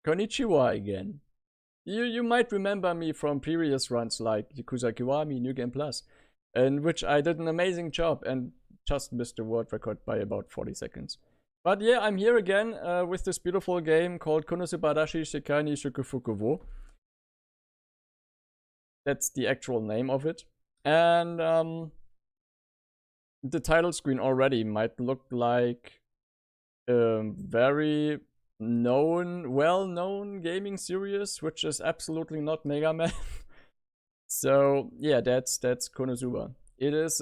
Konnichiwa again. You might remember me from previous runs like Yakuza Kiwami, New Game Plus, in which I did an amazing job and just missed the world record by about 40 seconds. But yeah, I'm here again with this beautiful game called Subarashii Sekai Syukufuku. That's the actual name of it. And the title screen already might look like a very well-known gaming series, which is absolutely not Mega Man. So yeah, that's Konosuba. It is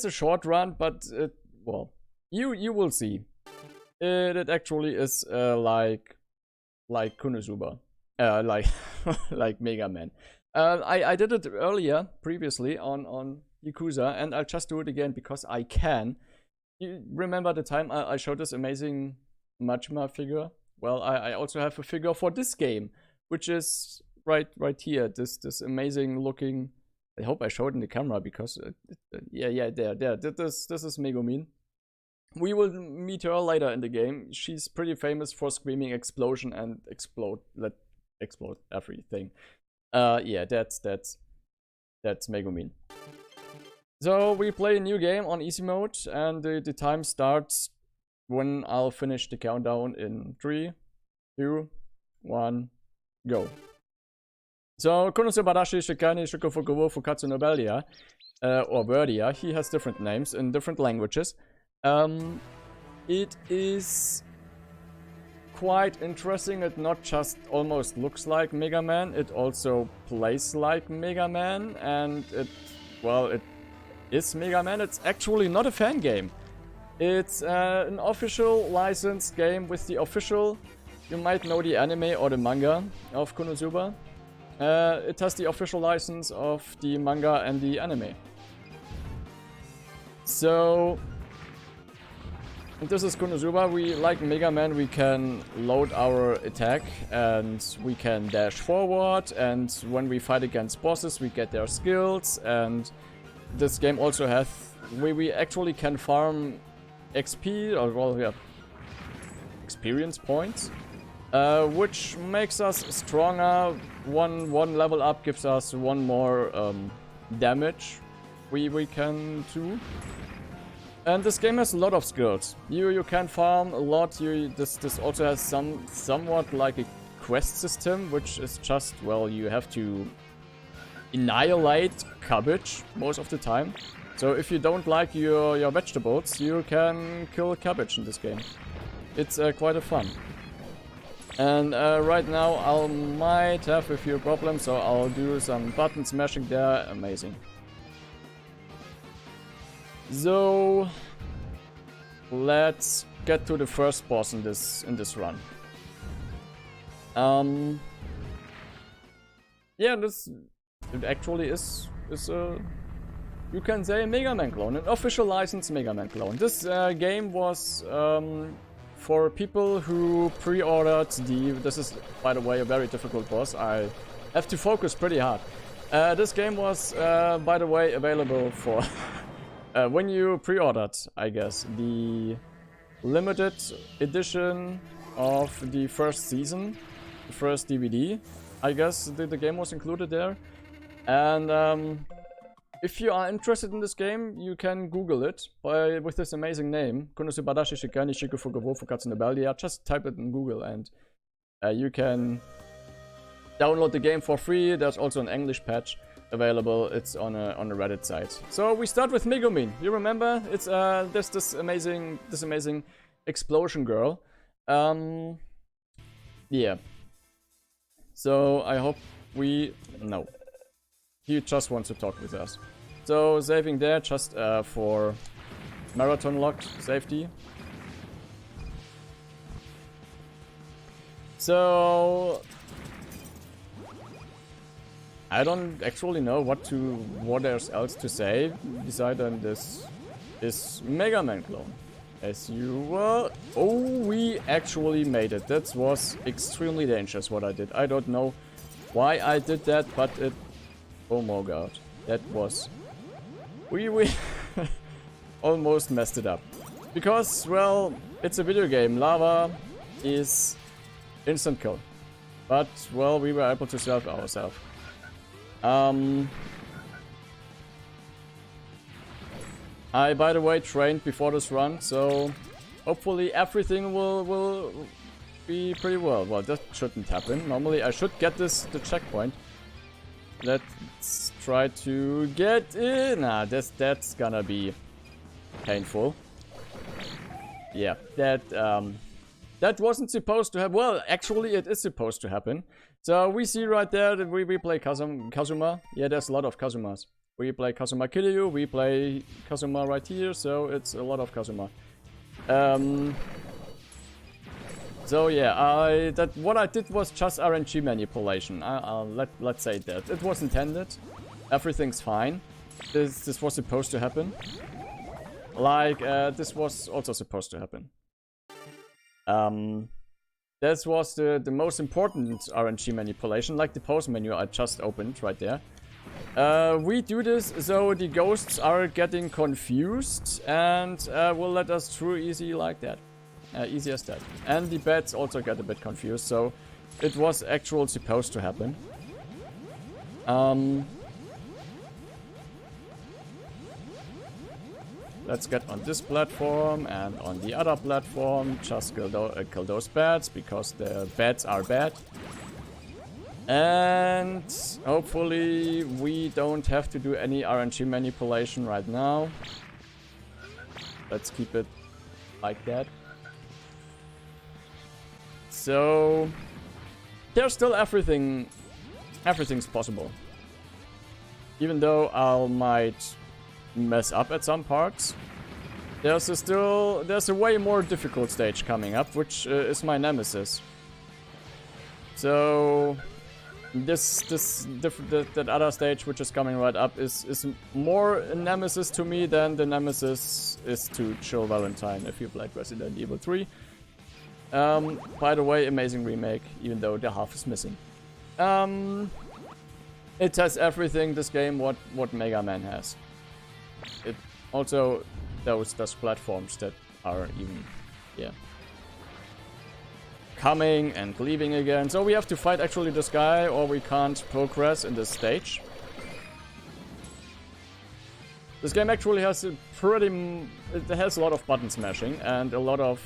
a short run, but well, you will see. It actually is like Konosuba, like like Mega Man. I did it earlier, previously on Yakuza, and I'll just do it again because I can. You remember the time I showed this amazing Majima figure? Well, I also have a figure for this game, which is right here. This amazing looking. I hope I showed in the camera because yeah, there. This is Megumin. We will meet her later in the game. She's pretty famous for screaming explosion and explode everything. Yeah, that's Megumin. So we play a new game on easy mode, and the time starts when I'll finish the countdown in 3, 2, 1, go. So Subarashii Sekai Syukufuku Fukkatsu no Beldia, or Beldia, he has different names in different languages. It is quite interesting. It not just almost looks like Mega Man, it also plays like Mega Man, and it is Mega Man. It's actually not a fan game. It's an official licensed game with the official, you might know the anime or the manga of Konosuba. It has the official license of the manga and the anime. So this is Konosuba. We, like Mega Man, we can load our attack and we can dash forward, and when we fight against bosses we get their skills, and this game also has, we actually can farm XP, or well, yeah, experience points, which makes us stronger. One level up gives us one more damage we can do. And this game has a lot of skills. You can farm a lot. This also has somewhat like a quest system, which is just, well, you have to annihilate cabbage most of the time. So if you don't like your vegetables, you can kill cabbage in this game. It's quite a fun. And right now I might have a few problems, so I'll do some button smashing there. Amazing. So let's get to the first boss in this run. Yeah, it actually is a, you can say, a Mega Man clone, an official licensed Mega Man clone. This game was for people who pre-ordered this is, by the way, a very difficult boss. I have to focus pretty hard. This game was, by the way, available for when you pre-ordered, I guess, the limited edition of the first season, the first DVD. I guess the game was included there. And if you are interested in this game, you can Google it with this amazing name, Subarashii Sekai Syukufuku Fukkatsu no Beldia. Just type it in Google and you can download the game for free. There's also an English patch available. It's on a Reddit site. So we start with Megumin. You remember? It's there's this amazing explosion girl. Yeah. So I hope no. He just wants to talk with us. So saving there just for marathon lock safety. So I don't actually know what there's else to say besides this is Mega Man clone. As you were. Oh, we actually made it. That was extremely dangerous what I did. I don't know why I did that, but it. Oh my god. That was. We almost messed it up. Because, well, it's a video game. Lava is instant kill. But, well, we were able to save ourselves. I, by the way, trained before this run, so hopefully everything will be pretty well. Well, that shouldn't happen. Normally I should get the checkpoint. Let's try to get in. Nah, that's gonna be painful. Yeah, that wasn't supposed to happen. Well, actually it is supposed to happen. So we see right there that we play Kazuma. Yeah, there's a lot of Kazumas. We play Kazuma Kiryu, we play Kazuma right here, so it's a lot of Kazuma. So yeah, what I did was just RNG manipulation. Let's say that. It was intended. Everything's fine. This was supposed to happen. Like, this was also supposed to happen. This was the most important RNG manipulation, like the pause menu I just opened right there. We do this so the ghosts are getting confused and will let us through easy like that. Easy as that. And the bats also get a bit confused, so it was actually supposed to happen. Let's get on this platform and on the other platform. Just kill those bats because the bats are bad. And hopefully we don't have to do any RNG manipulation right now. Let's keep it like that. So there's still everything's possible. Even though I might mess up at some parts, there's a way more difficult stage coming up, which is my nemesis. So that other stage which is coming right up is more a nemesis to me than the nemesis is to Chill Valentine if you played Resident Evil 3. By the way, amazing remake, even though the half is missing. It has everything, this game, what Mega Man has. It also those platforms that are even, yeah, coming and leaving again. So we have to fight actually this guy or we can't progress in this stage. This game actually has it has a lot of button smashing and a lot of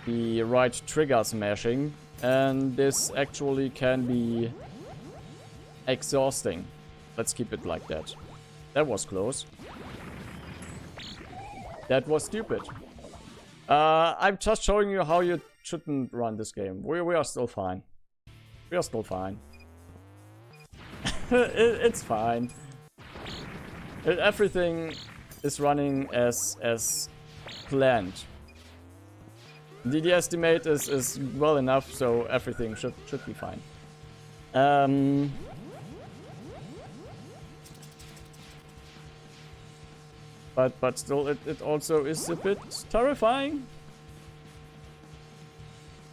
the right trigger smashing, and this actually can be exhausting. Let's keep it like that. That was close. That was stupid. I'm just showing you how you shouldn't run this game. We are still fine. We are still fine. It's fine. Everything is running as planned. The estimate is well enough, so everything should be fine. But still, it also is a bit terrifying.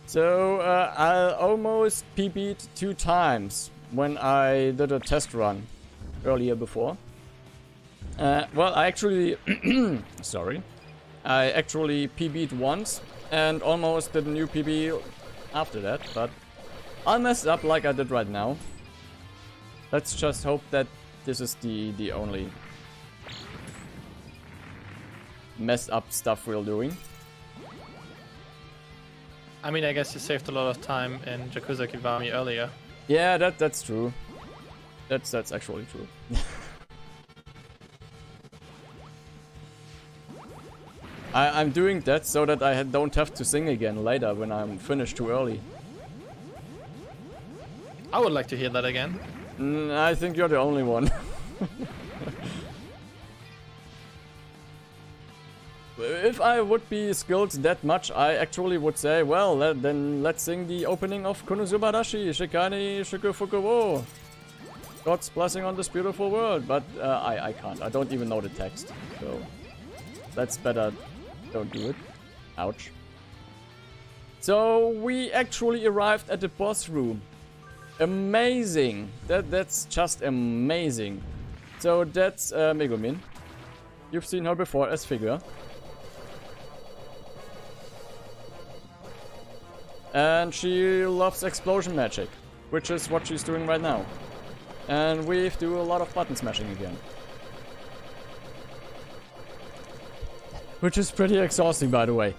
So I almost PB'd 2 times when I did a test run earlier before. Well, I actually sorry, I actually PB'd once and almost did a new PB after that, but I messed up like I did right now. Let's just hope that this is the only messed up stuff we're doing. I mean, I guess you saved a lot of time in Yakuza Kiwami earlier. Yeah, that's true. That's actually true. I'm doing that so that I don't have to sing again later when I'm finished too early. I would like to hear that again. I think you're the only one. If I would be skilled that much, I actually would say, well, then let's sing the opening of Subarashii Sekai Syukufuku. God's blessing on this beautiful world, but I can't. I don't even know the text, so that's better. Don't do it. Ouch. So we actually arrived at the boss room. Amazing. That's just amazing. So that's Megumin. You've seen her before as figure. And she loves explosion magic, which is what she's doing right now. And we do a lot of button smashing again. Which is pretty exhausting, by the way.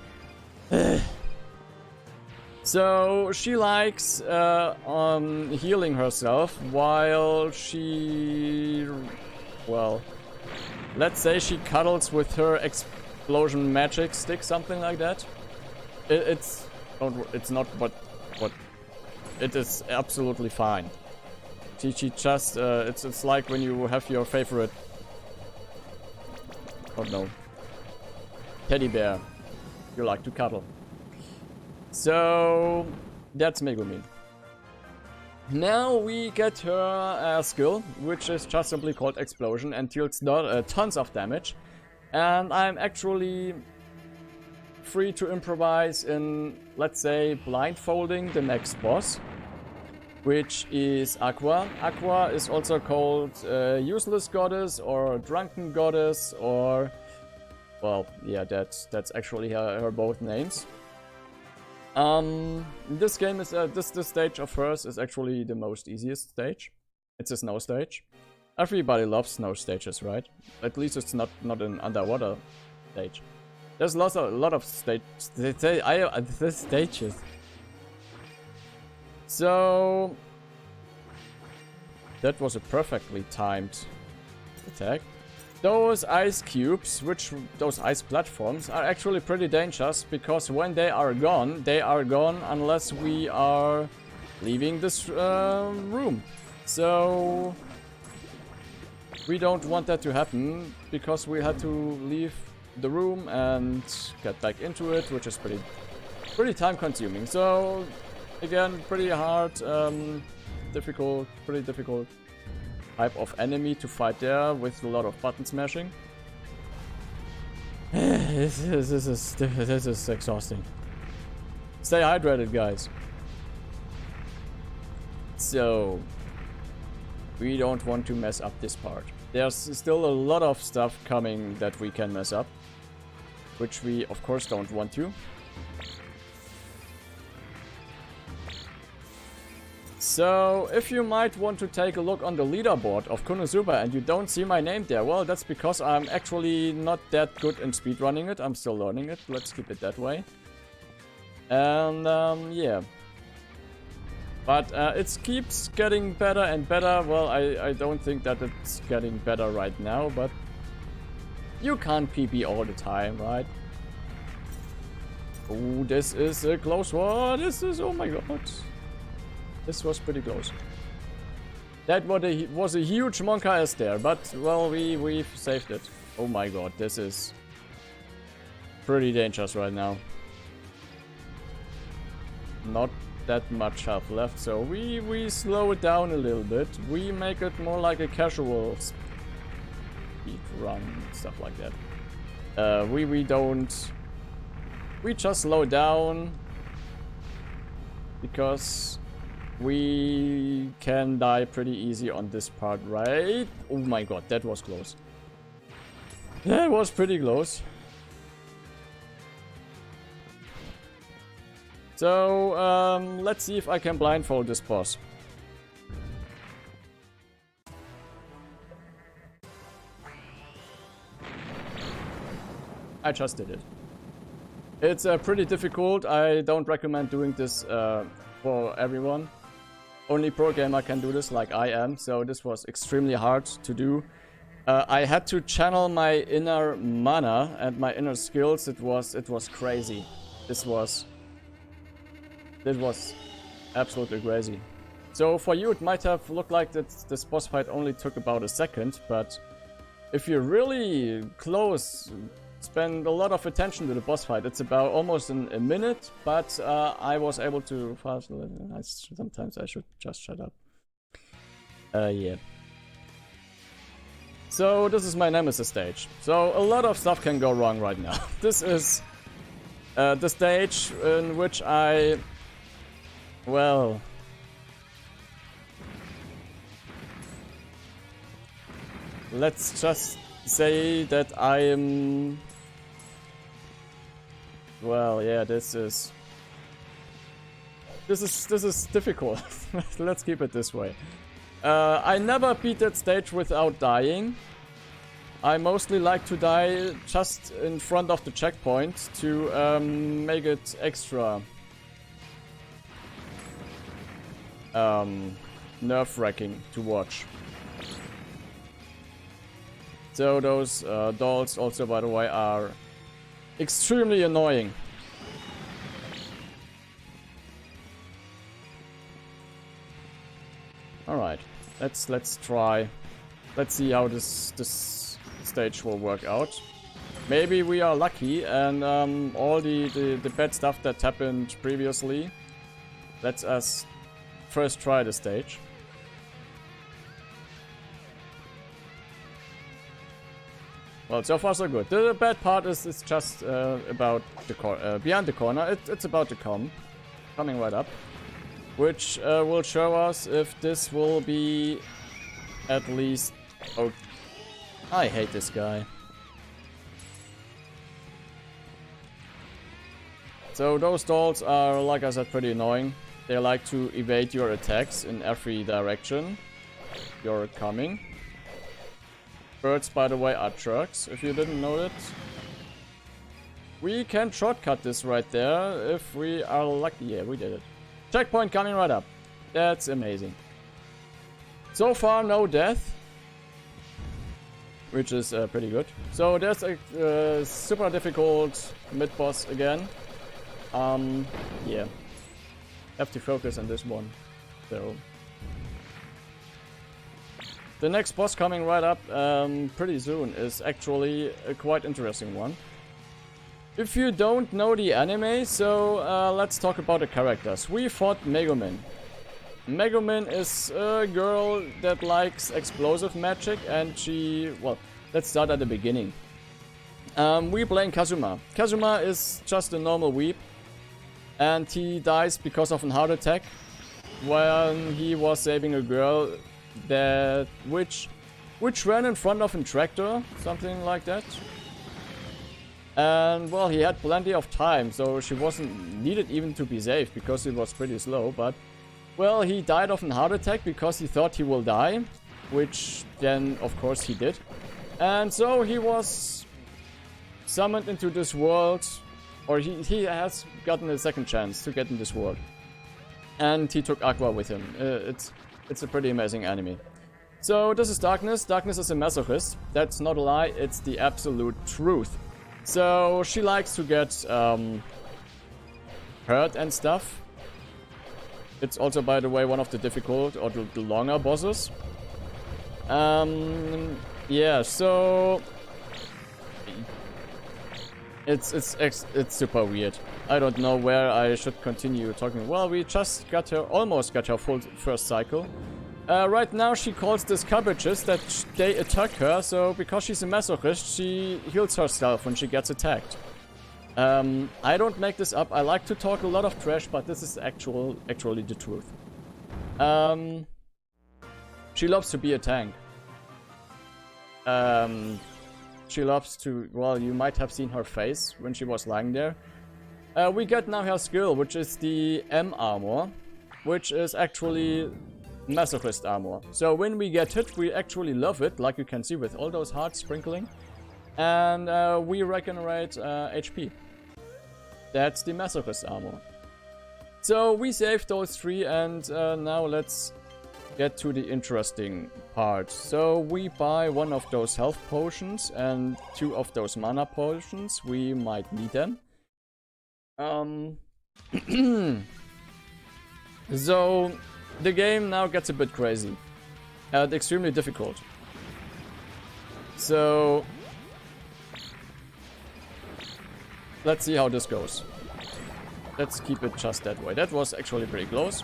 So she likes healing herself while she, well, let's say she cuddles with her explosion magic stick, something like that. It's not what it is absolutely fine. She just it's like when you have your favorite, oh no, teddy bear you like to cuddle. So that's Megumi. Now we get her skill, which is just simply called Explosion and deals tons of damage. And I'm actually free to improvise in, let's say, blindfolding the next boss, which is Aqua. Aqua is also called Useless Goddess or Drunken Goddess, or, well, yeah, that's actually her both names. This game is this stage of hers is actually the most easiest stage. It's a snow stage. Everybody loves snow stages, right? At least it's not an underwater stage. There's a lot of stages. So that was a perfectly timed attack. Those ice cubes, those ice platforms, are actually pretty dangerous, because when they are gone unless we are leaving this room. So we don't want that to happen, because we had to leave the room and get back into it, which is pretty time consuming. So again, pretty hard, pretty difficult type of enemy to fight there, with a lot of button smashing. This is exhausting. Stay hydrated, guys. So we don't want to mess up this part. There's still a lot of stuff coming that we can mess up, which we of course don't want to. So, if you might want to take a look on the leaderboard of Konosuba and you don't see my name there, well, that's because I'm actually not that good in speedrunning it. I'm still learning it. Let's keep it that way. And, yeah. But it keeps getting better and better. Well, I don't think that it's getting better right now, but you can't PB all the time, right? Oh, this is a close one. Oh my god. This was pretty close. That was a huge Monka S there, but, well, we've saved it. Oh my god, this is pretty dangerous right now. Not that much health left, so we slow it down a little bit. We make it more like a casual speed run, stuff like that. We just slow down, because we can die pretty easy on this part, right? Oh my god, that was close. That was pretty close. So, let's see if I can blindfold this boss. I just did it. It's pretty difficult. I don't recommend doing this for everyone. Only pro gamer can do this, like I am, so this was extremely hard to do. I had to channel my inner mana and my inner skills. It was crazy. This was absolutely crazy. So for you it might have looked like that this boss fight only took about a second, but if you're really close, spend a lot of attention to the boss fight, it's about almost a minute, but I was able to fast. Sometimes I should just shut up. Yeah. So this is my Nemesis stage. So a lot of stuff can go wrong right now. This is the stage in which well, let's just say that I am, well, yeah, this is This is difficult. Let's keep it this way. I never beat that stage without dying. I mostly like to die just in front of the checkpoint to make it extra nerve-wracking to watch. So those dolls also, by the way, are extremely annoying. Alright, let's try. Let's see how this stage will work out. Maybe we are lucky and all the bad stuff that happened previously lets us first try the stage. Well, so far so good. The bad part is just about the behind the corner. It's about to coming right up, which will show us if this will be at least. Oh, I hate this guy. So those dolls are, like I said, pretty annoying. They like to evade your attacks in every direction you're coming. Birds, by the way, are jerks, if you didn't know it. We can shortcut this right there if we are lucky. Yeah, we did it. Checkpoint coming right up. That's amazing. So far, no death, which is pretty good. So there's a super difficult mid-boss again. Yeah. Have to focus on this one. So the next boss coming right up pretty soon is actually a quite interesting one. If you don't know the anime, so let's talk about the characters. We fought Megumin. Megumin is a girl that likes explosive magic, and she... Well, let's start at the beginning. We playing Kazuma. Kazuma is just a normal weep, and he dies because of a heart attack when he was saving a girl that which ran in front of a tractor, something like that. And well, he had plenty of time, so she wasn't needed even to be saved because he was pretty slow. But well, he died of a heart attack because he thought he will die, which then of course he did. And so he was summoned into this world, or he has gotten a second chance to get in this world. And he took Aqua with him. It's a pretty amazing anime. So this is Darkness. Darkness is a masochist. That's not a lie, it's the absolute truth. So she likes to get hurt and stuff. It's also, by the way, one of the difficult or the longer bosses. Yeah, so it's super weird. I don't know where I should continue talking. Well, we just got her, almost got her full first cycle. Right now she calls this cabbages that they attack her, so because she's a masochist, she heals herself when she gets attacked. I don't make this up. I like to talk a lot of trash, but this is actually the truth. She loves to be a tank. She loves to... Well, you might have seen her face when she was lying there. We get now her skill, which is the M armor, which is actually masochist armor. So when we get hit, we actually love it, like you can see with all those hearts sprinkling. And we regenerate HP. That's the masochist armor. So we saved those three, and now let's get to the interesting part. So we buy one of those health potions and two of those mana potions. We might need them. So the game now gets a bit crazy and extremely difficult. So let's see how this goes. Let's keep it just that way. That was actually pretty close.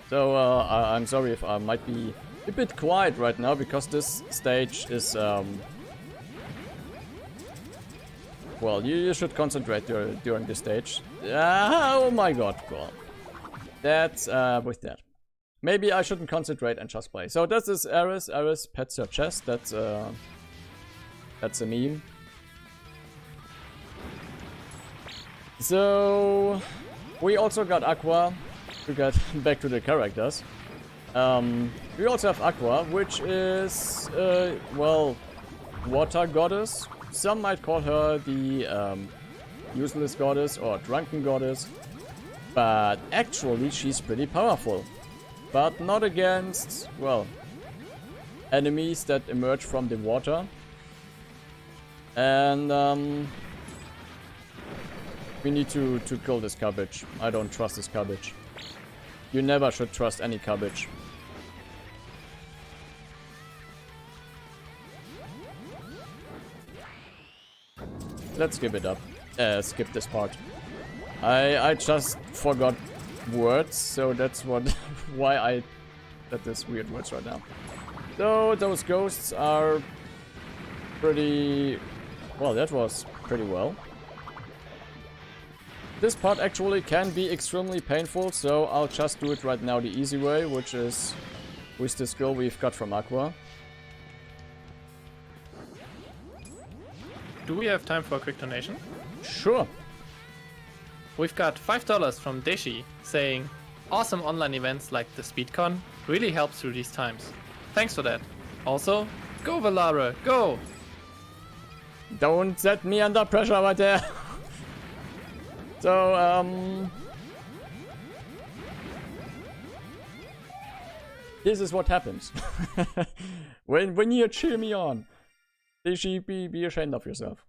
So I'm sorry if I might be a bit quiet right now, because this stage is well, you should concentrate during this stage. Oh my god, well, that's with that. Maybe I shouldn't concentrate and just play. So this is Aris. Aris pets her chest. That's a meme. So we also got Aqua. To get back to the characters. We also have Aqua, which is, well, water goddess. Some might call her the useless goddess or drunken goddess. But actually, she's pretty powerful. But not against, well, enemies that emerge from the water. And we need to kill this cabbage. I don't trust this cabbage. You never should trust any cabbage. Let's skip it up. Skip this part. I just forgot words, so that's what why I said this weird words right now. So those ghosts are pretty well. That was pretty well. This part actually can be extremely painful, so I'll just do it right now the easy way, which is with the skill we've got from Aqua. Do we have time for a quick donation? Sure. We've got $5 from Deshi saying, awesome online events like the SpeedCon really helps through these times. Thanks for that. Also, go Velare, go! Don't set me under pressure right there. So, this is what happens when you cheer me on. Deshi, be ashamed of yourself.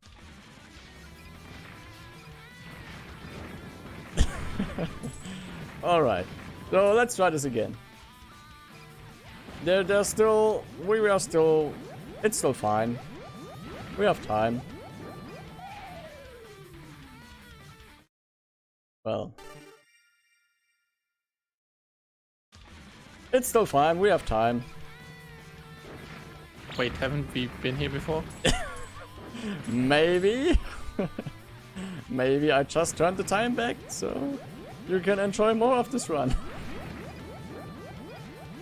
All right, so let's try this again. There's still, it's still fine. We have time. Well, it's still fine, we have time. Wait, haven't we been here before? Maybe. Maybe I just turned the time back, so you can enjoy more of this run.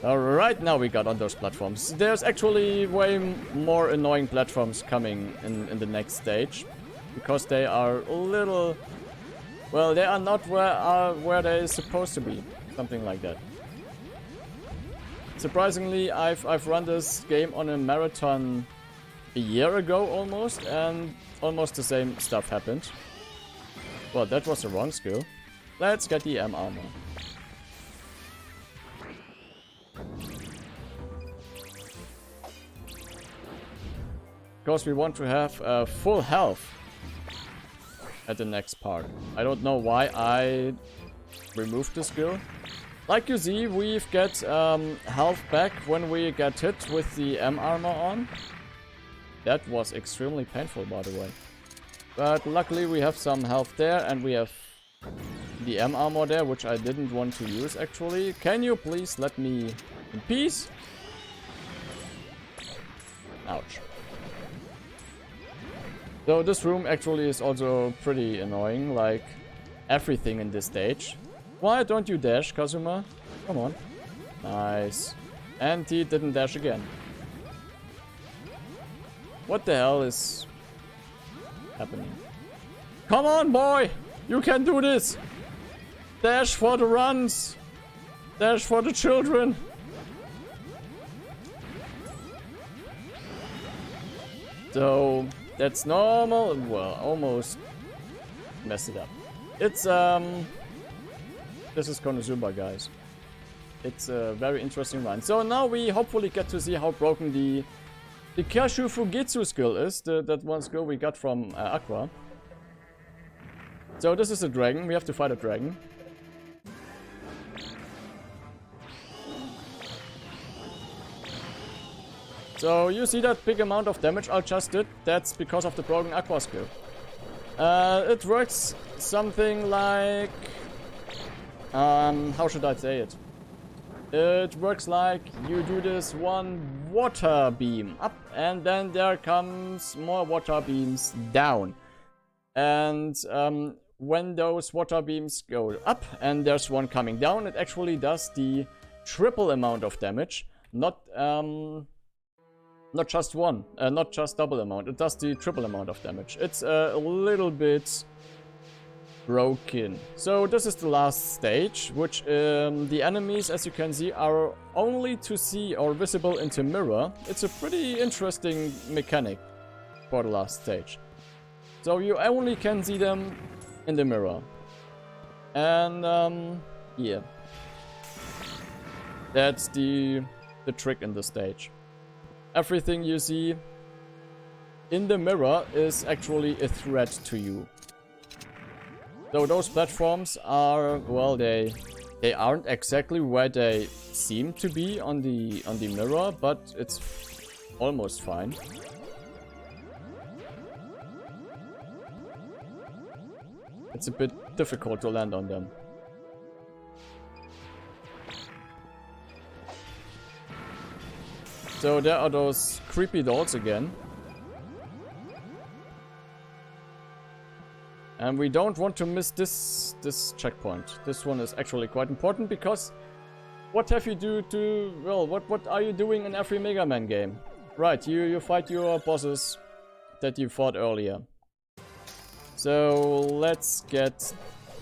Alright, now we got on those platforms. There's actually way more annoying platforms coming in the next stage. Because they are a little... well, they are not where they're supposed to be. Something like that. Surprisingly, I've run this game on a marathon a year ago almost, and almost the same stuff happened. Well, that was the wrong skill. Let's get the M armor. Because we want to have full health at the next part. I don't know why I removed the skill. Like you see, we've got health back when we get hit with the M armor on. That was extremely painful, by the way. But luckily we have some health there, and we have the M armor there, which I didn't want to use actually. Can you please let me in peace? Ouch. So this room actually is also pretty annoying, like everything in this stage. Why don't you dash, Kazuma? Come on. Nice. And he didn't dash again. What the hell is happening? Come on, boy! You can do this! Dash for the runs! Dash for the children! So, that's normal. Well, almost messed it up. It's, this is Konosuba, guys. It's a very interesting run. So now we hopefully get to see how broken the Kyashu Fugitsu skill is. That one skill we got from Aqua. So this is a dragon. We have to fight a dragon. So you see that big amount of damage I just did? That's because of the broken Aqua skill. It works something like... how should I say it? It works like you do this one water beam up, and then there comes more water beams down. And when those water beams go up and there's one coming down, it actually does the triple amount of damage. Not just one, not just double amount. It does the triple amount of damage. It's a little bit broken. So this is the last stage, which the enemies, as you can see, are only to see or visible into mirror. It's a pretty interesting mechanic for the last stage. So you only can see them in the mirror. And yeah. That's the trick in the stage. Everything you see in the mirror is actually a threat to you. So those platforms are, well, they aren't exactly where they seem to be on the mirror, but it's almost fine. It's a bit difficult to land on them. So there are those creepy dolls again. And we don't want to miss this checkpoint. This one is actually quite important because what have you what are you doing in every Mega Man game? Right, you fight your bosses that you fought earlier. So let's get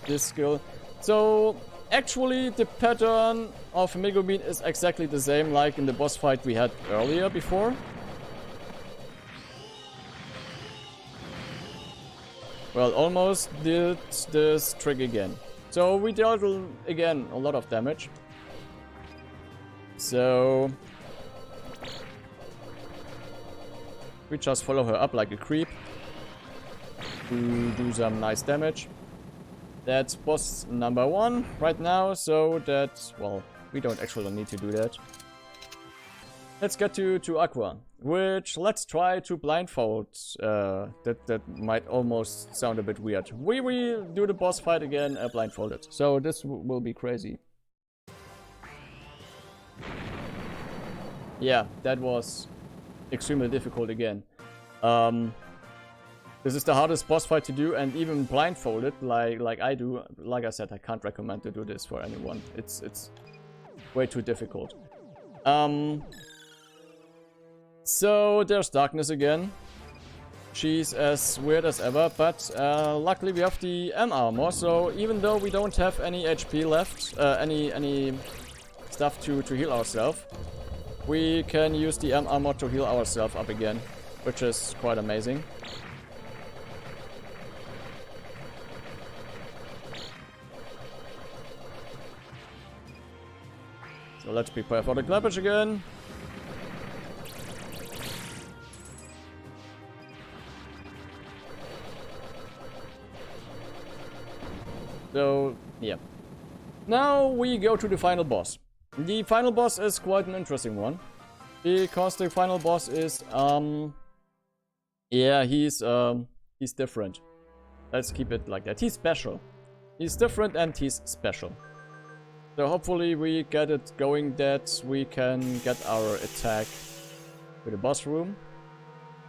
this skill. So actually the pattern of Megumin is exactly the same like in the boss fight we had earlier before. Well, almost did this trick again. So we dealt again a lot of damage. So we just follow her up like a creep to do some nice damage. That's boss number 1 right now, so that, well, we don't actually need to do that. Let's get to Aqua, which let's try to blindfold. That might almost sound a bit weird. We do the boss fight again blindfolded, so this will be crazy. Yeah, that was extremely difficult again. This is the hardest boss fight to do, and even blindfolded, like I do. Like I said, I can't recommend to do this for anyone. It's way too difficult. So there's Darkness again. She's as weird as ever, but luckily we have the M armor. So even though we don't have any HP left, any stuff to heal ourselves, we can use the M armor to heal ourselves up again, which is quite amazing. So let's prepare for the clappage again. So, yeah. Now we go to the final boss. The final boss is quite an interesting one. Because the final boss is, yeah, he's different. Let's keep it like that. He's special. He's different and he's special. So hopefully we get it going that we can get our attack to the boss room.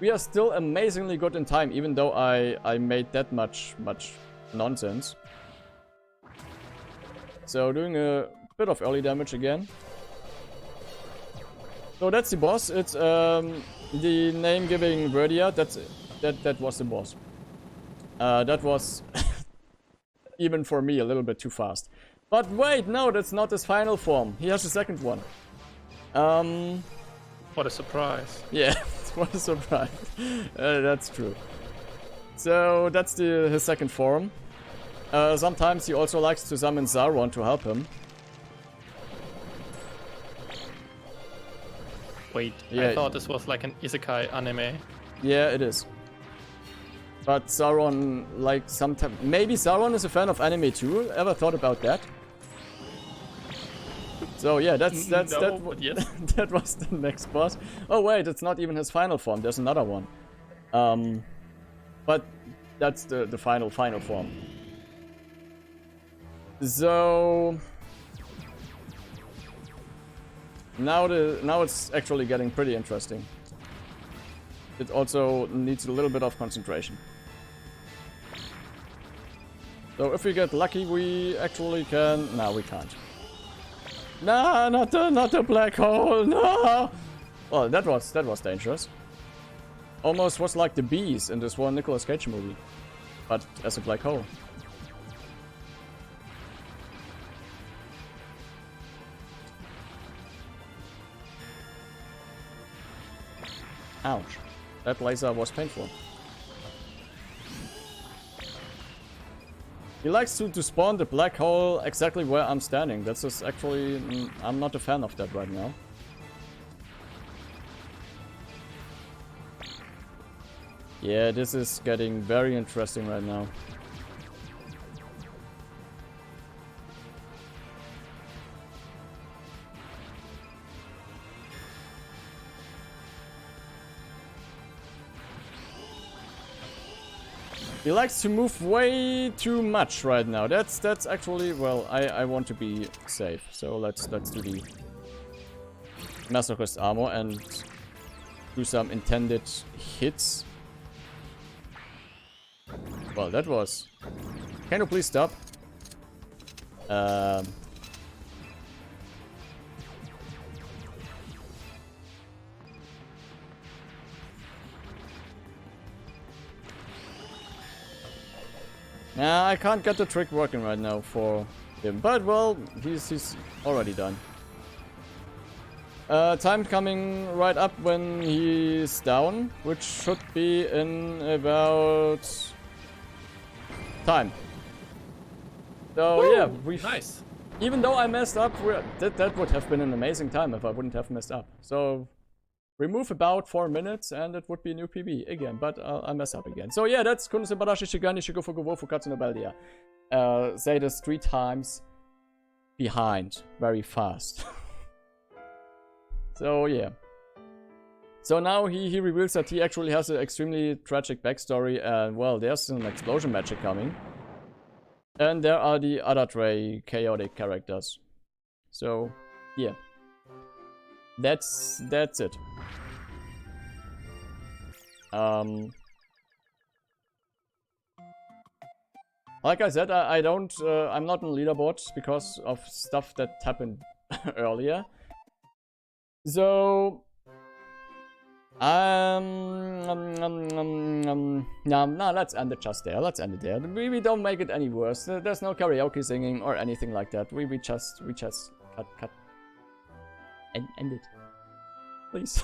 We are still amazingly good in time, even though I made that much nonsense. So doing a bit of early damage again. So that's the boss. It's the name giving Beldia. That was the boss. That was even for me a little bit too fast. But wait, no, that's not his final form. He has a second one. What a surprise. Yeah, what a surprise. That's true. So that's his second form. Sometimes he also likes to summon Sauron to help him. Wait, yeah, I thought this was like an isekai anime. Yeah, it is. But Sauron, like, sometimes... Maybe Sauron is a fan of anime too? Ever thought about that? So yeah, yes. That was the next boss. Oh wait, it's not even his final form. There's another one. But that's the final form. So now it's actually getting pretty interesting. It also needs a little bit of concentration. So if we get lucky, we actually can. No, we can't. No, not the black hole. No. Well, that was dangerous. Almost was like the bees in this one Nicolas Cage movie, but as a black hole. Ouch. That laser was painful. He likes to spawn the black hole exactly where I'm standing. That's just actually... I'm not a fan of that right now. Yeah, this is getting very interesting right now. He likes to move way too much right now. That's actually, well, I want to be safe. So let's do the Masochist armor and do some intended hits. Well, that was... Can you please stop? Nah, I can't get the trick working right now for him. But, well, he's already done. Time coming right up when he's down, which should be in about... time. So, woo! Yeah, we... Nice. Even though I messed up, that would have been an amazing time if I wouldn't have messed up. So... remove about 4 minutes and it would be a new PB again, but I mess up again. So yeah, that's Subarashii Sekai, Syukufuku, Fukkatsu, Beldia. Say this 3 times behind, very fast. So yeah. So now he reveals that he actually has an extremely tragic backstory and well, there's an explosion magic coming. And there are the other Trey chaotic characters. So yeah. That's it. Like I said, I don't, I'm not on leaderboard because of stuff that happened earlier. So, no, let's end it just there. Let's end it there. We don't make it any worse. There's no karaoke singing or anything like that. We just cut. End it. Please.